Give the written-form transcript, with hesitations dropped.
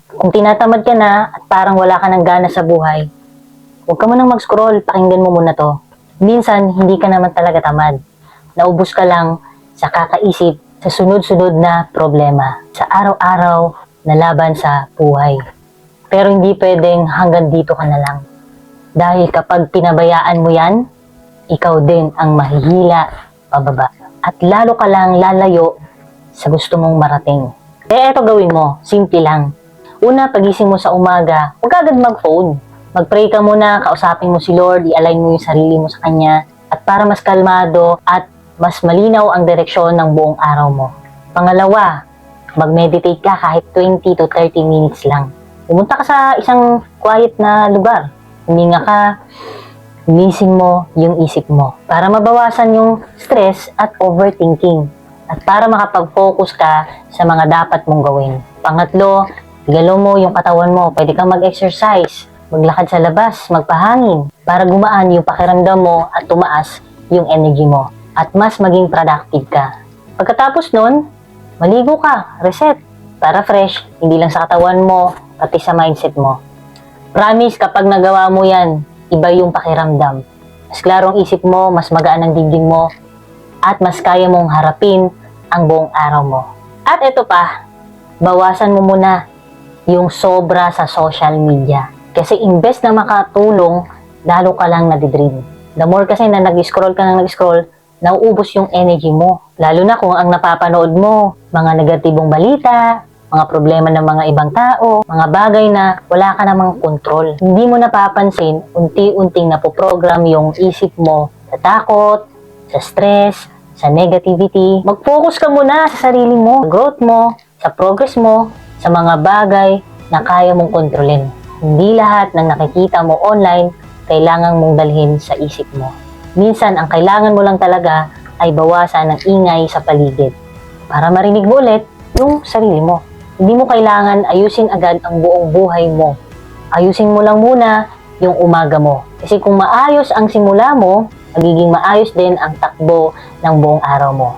Kung tinatamad ka na at parang wala ka ng gana sa buhay, huwag ka munang mag-scroll, pakinggan mo muna to. Minsan, hindi ka naman talaga tamad. Naubos ka lang sa kakaisip sa sunod-sunod na problema, sa araw-araw na laban sa buhay. Pero hindi pwedeng hanggang dito ka na lang. Dahil kapag pinabayaan mo yan, ikaw din ang mahihila pababa. At lalo ka lang lalayo sa gusto mong marating. Kaya eto gawin mo, simple lang. Una, pagising mo sa umaga, huwag agad mag-phone. Mag-pray ka muna, kausapin mo si Lord, i-align mo yung sarili mo sa Kanya, at para mas kalmado at mas malinaw ang direksyon ng buong araw mo. Pangalawa, mag-meditate ka kahit 20 to 30 minutes lang. Pumunta ka sa isang quiet na lugar. Huminga ka, linisin mo yung isip mo para mabawasan yung stress at overthinking at para makapag-focus ka sa mga dapat mong gawin. Pangatlo, igalaw mo yung katawan mo. Pwede kang mag-exercise, maglakad sa labas, magpahangin para gumaan yung pakiramdam mo at tumaas yung energy mo at mas maging productive ka. Pagkatapos nun, maligo ka, reset para fresh, hindi lang sa katawan mo, pati sa mindset mo. Promise, kapag nagawa mo yan, iba yung pakiramdam. Mas klarong isip mo, mas magaan ang dibdib mo, at mas kaya mong harapin ang buong araw mo. At ito pa, bawasan mo muna yung sobra sa social media. Kasi imbes na makatulong, lalo ka lang nadidrain. The more kasi na nag-scroll ka ng nag-scroll, nauubos yung energy mo. Lalo na kung ang napapanood mo, mga negatibong balita, mga problema ng mga ibang tao, mga bagay na wala ka namang kontrol. Hindi mo napapansin, unti-unting napoprogram yung isip mo sa takot, sa stress, sa negativity. Mag-focus ka muna sa sarili mo, sa growth mo, sa progress mo, sa mga bagay na kaya mong kontrolin. Hindi lahat ng nakikita mo online, kailangan mong dalhin sa isip mo. Minsan, ang kailangan mo lang talaga ay bawasan ng ingay sa paligid para marinig mo ulit yung sarili mo. Hindi mo kailangan ayusin agad ang buong buhay mo. Ayusin mo lang muna yung umaga mo. Kasi kung maayos ang simula mo, magiging maayos din ang takbo ng buong araw mo.